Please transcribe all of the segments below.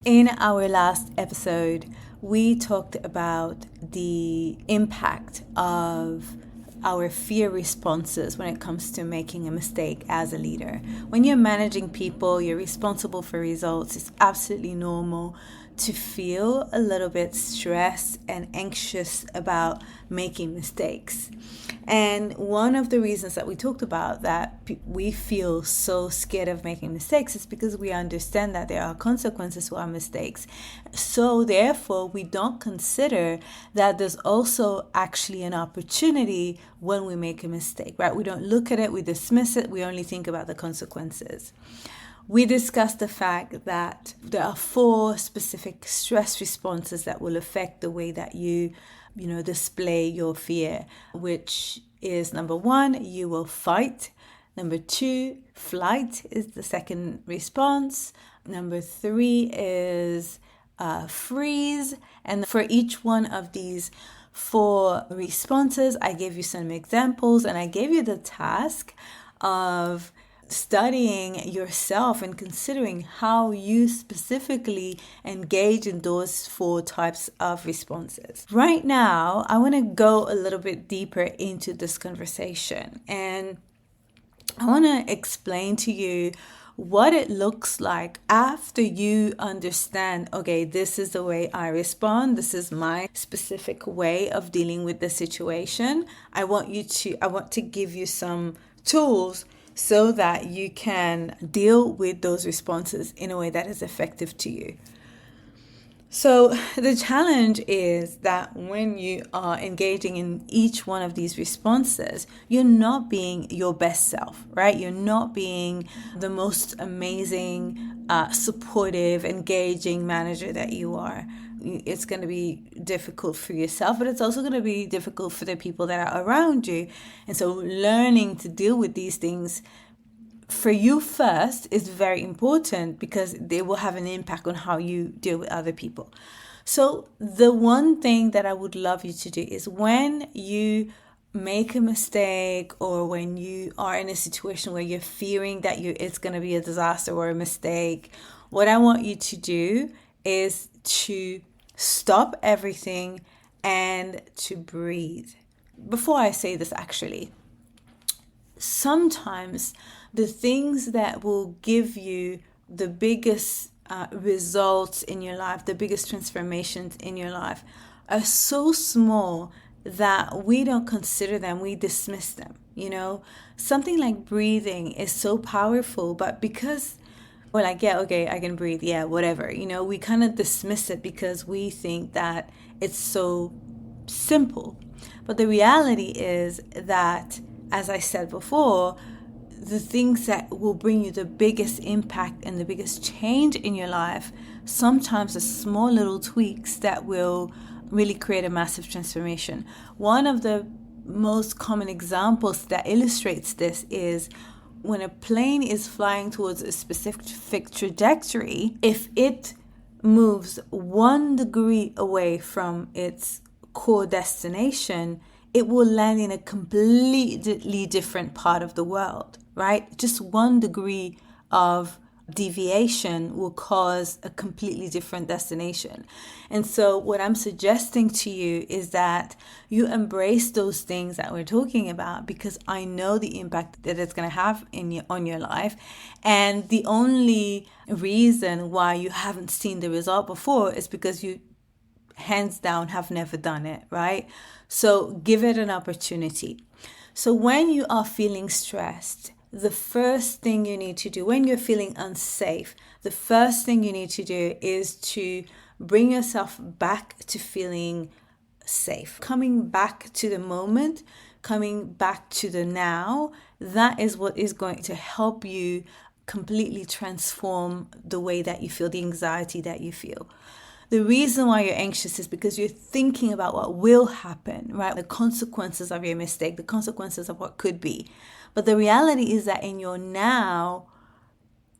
In our last episode, we talked about the impact of our fear responses when it comes to making a mistake as a leader. When you're managing people, you're responsible for results. It's absolutely normal to feel a little bit stressed and anxious about making mistakes. And one of the reasons that we talked about that we feel so scared of making mistakes is because we understand that there are consequences to our mistakes. So therefore, we don't consider that there's also actually an opportunity when we make a mistake, right? We don't look at it, we dismiss it, we only think about the consequences. We discussed the fact that there are 4 specific stress responses that will affect the way that you display your fear, which is number 1, you will fight. Number 2, flight is the second response. Number 3 is freeze. And for each one of these 4 responses, I gave you some examples and I gave you the task of studying yourself and considering how you specifically engage in those 4 types of responses. Right now, I want to go a little bit deeper into this conversation and I want to explain to you what it looks like after you understand, okay, this is the way I respond. This is my specific way of dealing with the situation. I want to give you some tools so that you can deal with those responses in a way that is effective to you. So the challenge is that when you are engaging in each one of these responses, you're not being your best self, right? You're not being the most amazing, supportive, engaging manager that you are. It's going to be difficult for yourself, but it's also going to be difficult for the people that are around you. And so learning to deal with these things for you first is very important because they will have an impact on how you deal with other people. So the one thing that I would love you to do is when you make a mistake or when you are in a situation where you're fearing that it's going to be a disaster or a mistake, what I want you to do is to stop everything and to breathe. Before I say this, actually, sometimes the things that will give you the biggest results in your life, the biggest transformations in your life are so small that we don't consider them, we dismiss them. Something like breathing is so powerful, but because we're like, yeah, okay, I can breathe, yeah, whatever, we kind of dismiss it because we think that it's so simple. But the reality is that, as I said before, the things that will bring you the biggest impact and the biggest change in your life, sometimes are small little tweaks that will really create a massive transformation. One of the most common examples that illustrates this is when a plane is flying towards a specific trajectory, if it moves 1 degree away from its core destination, it will land in a completely different part of the world, right? Just 1 degree of deviation will cause a completely different destination. And so what I'm suggesting to you is that you embrace those things that we're talking about, because I know the impact that it's going to have on your life. And the only reason why you haven't seen the result before is because you hands down have never done it, right? So give it an opportunity. So when you are feeling stressed, the first thing you need to do when you're feeling unsafe, the first thing you need to do is to bring yourself back to feeling safe. Coming back to the moment, coming back to the now, that is what is going to help you completely transform the way that you feel, the anxiety that you feel. The reason why you're anxious is because you're thinking about what will happen, right? The consequences of your mistake, the consequences of what could be. But the reality is that in your now,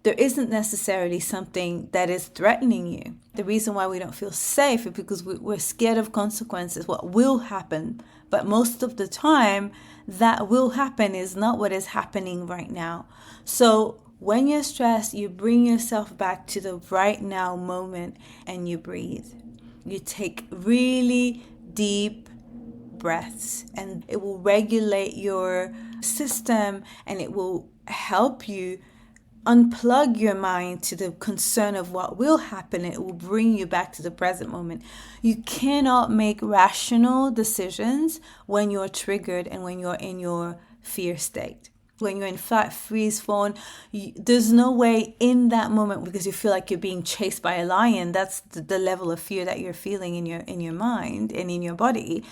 there isn't necessarily something that is threatening you. The reason why we don't feel safe is because we're scared of consequences, what will happen. But most of the time, that will happen is not what is happening right now. So When you're stressed, you bring yourself back to the right now moment and you breathe. You take really deep breaths, and it will regulate your system, and it will help you unplug your mind to the concern of what will happen. It will bring you back to the present moment. You cannot make rational decisions when you're triggered and when you're in your fear state. When you're in fight, freeze, fawn, there's no way in that moment, because you feel like you're being chased by a lion. That's the level of fear that you're feeling in your mind and in your body.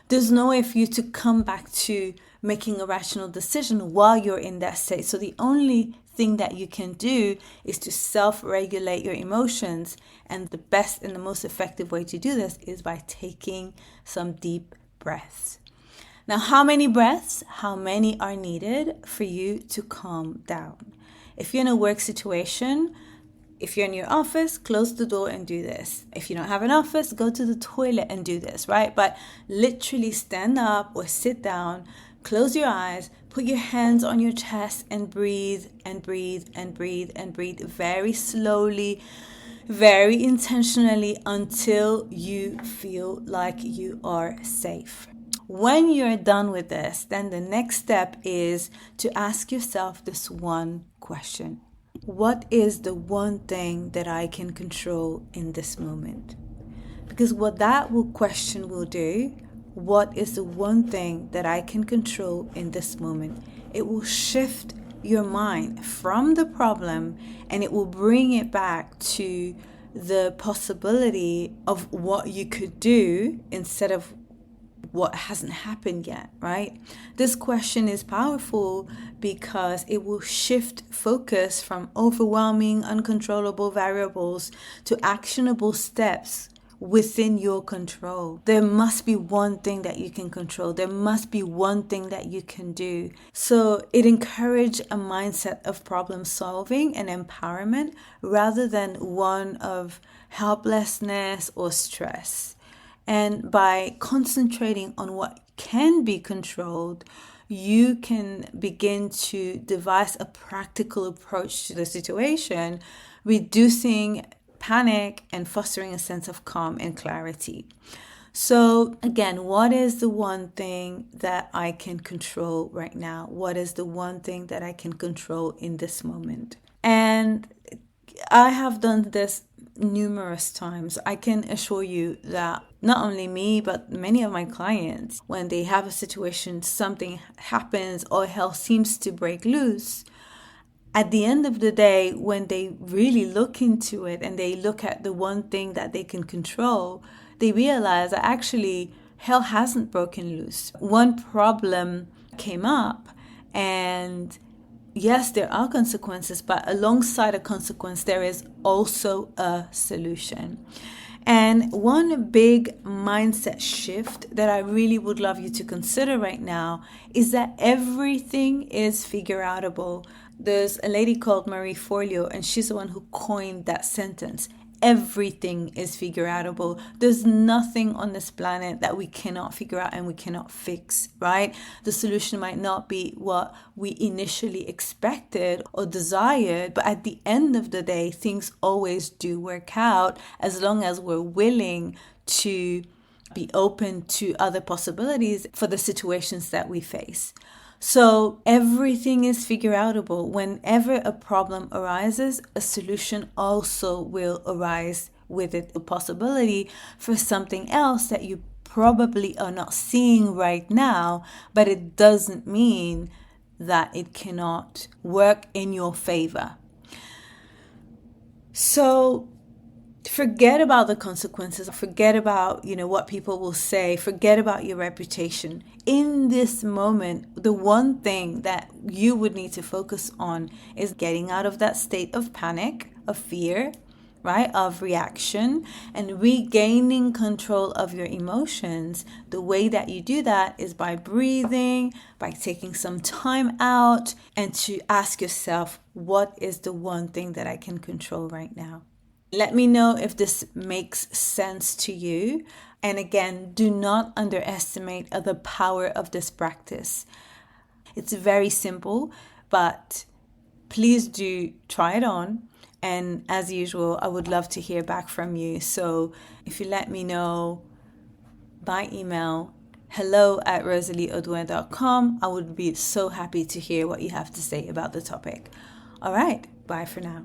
There's no way for you to come back to making a rational decision while you're in that state. So the only thing that you can do is to self-regulate your emotions. And the best and the most effective way to do this is by taking some deep breaths. Now, how many breaths? How many are needed for you to calm down? If you're in a work situation, if you're in your office, close the door and do this. If you don't have an office, go to the toilet and do this, right? But literally stand up or sit down, close your eyes, put your hands on your chest and breathe and breathe and breathe and breathe very slowly, very intentionally until you feel like you are safe. When you're done with this, then the next step is to ask yourself this one question. What is the one thing that I can control in this moment? Because what that question will do, what is the one thing that I can control in this moment? It will shift your mind from the problem, and it will bring it back to the possibility of what you could do instead of what hasn't happened yet, right? This question is powerful because it will shift focus from overwhelming, uncontrollable variables to actionable steps within your control. There must be one thing that you can control. There must be one thing that you can do. So it encourages a mindset of problem solving and empowerment rather than one of helplessness or stress. And by concentrating on what can be controlled, you can begin to devise a practical approach to the situation, reducing panic and fostering a sense of calm and clarity. So again, what is the one thing that I can control right now? What is the one thing that I can control in this moment? And I have done this numerous times. I can assure you that not only me, but many of my clients, when they have a situation, something happens or hell seems to break loose, at the end of the day, when they really look into it and they look at the one thing that they can control, they realize that actually hell hasn't broken loose. One problem came up, and yes, there are consequences, but alongside a consequence, there is also a solution. And one big mindset shift that I really would love you to consider right now is that everything is figure outable. There's a lady called Marie Forleo, and she's the one who coined that sentence. Everything is figure outable. There's nothing on this planet that we cannot figure out and we cannot fix, right? The solution might not be what we initially expected or desired, but at the end of the day, things always do work out as long as we're willing to be open to other possibilities for the situations that we face. So everything is figure outable. Whenever a problem arises, a solution also will arise with it, a possibility for something else that you probably are not seeing right now, but it doesn't mean that it cannot work in your favor. So forget about the consequences, forget about, what people will say, forget about your reputation. In this moment, the one thing that you would need to focus on is getting out of that state of panic, of fear, right, of reaction, and regaining control of your emotions. The way that you do that is by breathing, by taking some time out, and to ask yourself, what is the one thing that I can control right now? Let me know if this makes sense to you. And again, do not underestimate the power of this practice. It's very simple, but please do try it on. And as usual, I would love to hear back from you. So if you let me know by email, hello@rosalieodwin.com, I would be so happy to hear what you have to say about the topic. All right, bye for now.